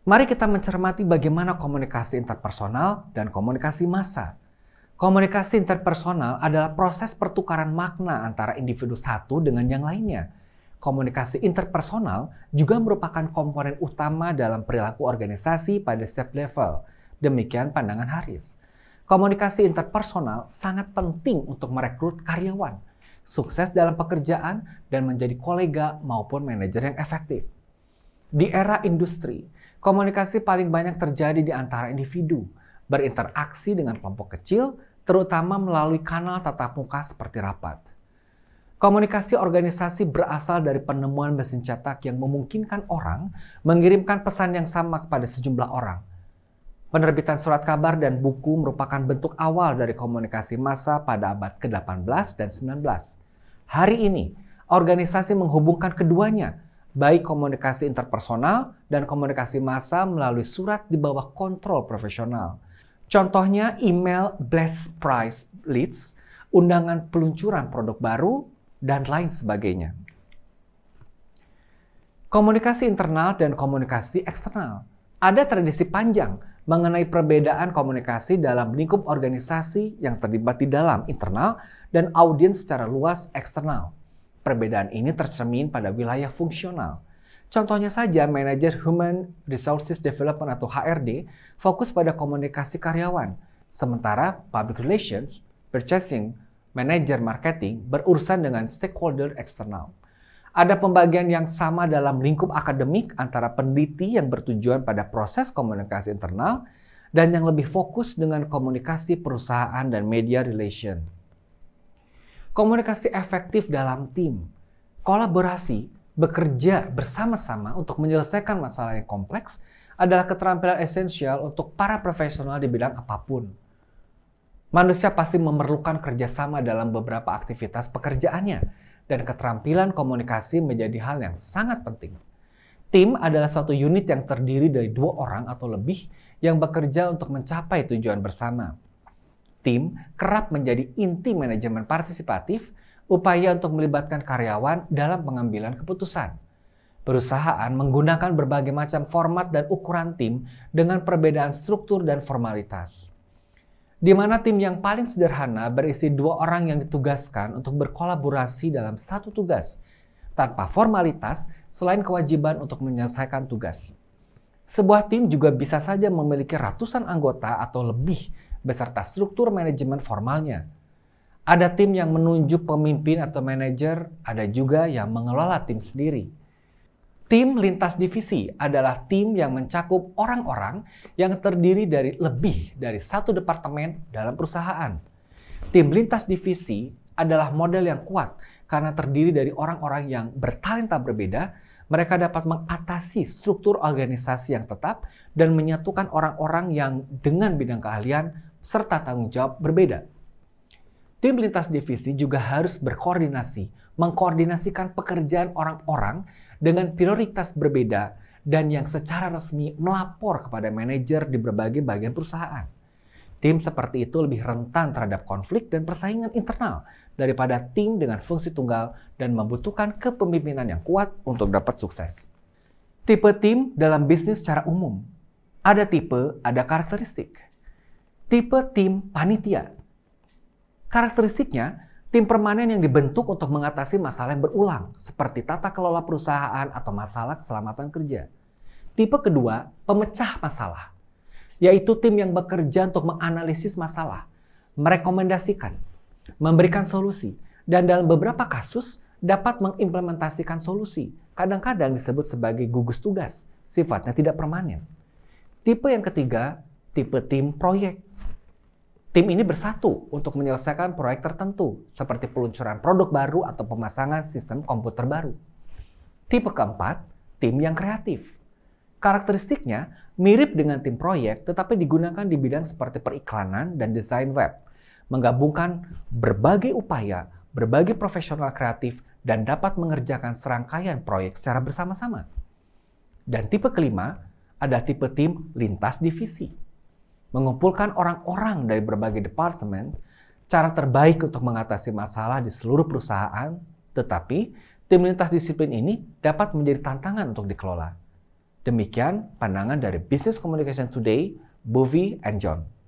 Mari kita mencermati bagaimana komunikasi interpersonal dan komunikasi massa. Komunikasi interpersonal adalah proses pertukaran makna antara individu satu dengan yang lainnya. Komunikasi interpersonal juga merupakan komponen utama dalam perilaku organisasi pada setiap level. Demikian pandangan Harris. Komunikasi interpersonal sangat penting untuk merekrut karyawan, sukses dalam pekerjaan, dan menjadi kolega maupun manajer yang efektif. Di era industri, komunikasi paling banyak terjadi di antara individu, berinteraksi dengan kelompok kecil, terutama melalui kanal tatap muka seperti rapat. Komunikasi organisasi berasal dari penemuan mesin cetak yang memungkinkan orang mengirimkan pesan yang sama kepada sejumlah orang. Penerbitan surat kabar dan buku merupakan bentuk awal dari komunikasi massa pada abad ke-18 dan 19. Hari ini, organisasi menghubungkan keduanya, baik komunikasi interpersonal dan komunikasi massa melalui surat di bawah kontrol profesional. Contohnya email blast price leads, undangan peluncuran produk baru, dan lain sebagainya. Komunikasi internal dan komunikasi eksternal. Ada tradisi panjang mengenai perbedaan komunikasi dalam lingkup organisasi yang terlibat di dalam internal dan audiens secara luas eksternal. Perbedaan ini tercermin pada wilayah fungsional. Contohnya saja, manajer Human Resources Development atau HRD fokus pada komunikasi karyawan, sementara Public Relations, Purchasing, Manager Marketing berurusan dengan stakeholder eksternal. Ada pembagian yang sama dalam lingkup akademik antara peneliti yang bertujuan pada proses komunikasi internal dan yang lebih fokus dengan komunikasi perusahaan dan media relation. Komunikasi efektif dalam tim, kolaborasi, bekerja bersama-sama untuk menyelesaikan masalah yang kompleks adalah keterampilan esensial untuk para profesional di bidang apapun. Manusia pasti memerlukan kerjasama dalam beberapa aktivitas pekerjaannya, dan keterampilan komunikasi menjadi hal yang sangat penting. Tim adalah suatu unit yang terdiri dari 2 orang atau lebih yang bekerja untuk mencapai tujuan bersama. Tim kerap menjadi inti manajemen partisipatif, upaya untuk melibatkan karyawan dalam pengambilan keputusan. Perusahaan menggunakan berbagai macam format dan ukuran tim dengan perbedaan struktur dan formalitas. Di mana tim yang paling sederhana berisi 2 orang yang ditugaskan untuk berkolaborasi dalam satu tugas, tanpa formalitas selain kewajiban untuk menyelesaikan tugas. Sebuah tim juga bisa saja memiliki ratusan anggota atau lebih beserta struktur manajemen formalnya. Ada tim yang menunjuk pemimpin atau manajer, ada juga yang mengelola tim sendiri. Tim lintas divisi adalah tim yang mencakup orang-orang yang terdiri dari lebih dari satu departemen dalam perusahaan. Tim lintas divisi adalah model yang kuat karena terdiri dari orang-orang yang bertalenta berbeda. Mereka dapat mengatasi struktur organisasi yang tetap dan menyatukan orang-orang yang dengan bidang keahlian serta tanggung jawab berbeda. Tim lintas divisi juga harus berkoordinasi, mengkoordinasikan pekerjaan orang-orang dengan prioritas berbeda dan yang secara resmi melapor kepada manajer di berbagai bagian perusahaan. Tim seperti itu lebih rentan terhadap konflik dan persaingan internal daripada tim dengan fungsi tunggal dan membutuhkan kepemimpinan yang kuat untuk dapat sukses. Tipe tim dalam bisnis secara umum. Ada tipe, ada karakteristik. Tipe tim panitia. Karakteristiknya, tim permanen yang dibentuk untuk mengatasi masalah yang berulang, seperti tata kelola perusahaan atau masalah keselamatan kerja. Tipe kedua, pemecah masalah, yaitu tim yang bekerja untuk menganalisis masalah, merekomendasikan, memberikan solusi, dan dalam beberapa kasus dapat mengimplementasikan solusi, kadang-kadang disebut sebagai gugus tugas, sifatnya tidak permanen. Tipe yang ketiga, tipe tim proyek. Tim ini bersatu untuk menyelesaikan proyek tertentu, seperti peluncuran produk baru atau pemasangan sistem komputer baru. Tipe keempat, tim yang kreatif. Karakteristiknya mirip dengan tim proyek, tetapi digunakan di bidang seperti periklanan dan desain web, menggabungkan berbagai upaya, berbagai profesional kreatif, dan dapat mengerjakan serangkaian proyek secara bersama-sama. Dan tipe kelima, ada tipe tim lintas divisi. Mengumpulkan orang-orang dari berbagai departemen, cara terbaik untuk mengatasi masalah di seluruh perusahaan, tetapi tim lintas disiplin ini dapat menjadi tantangan untuk dikelola. Demikian pandangan dari Business Communication Today, Bovi and John.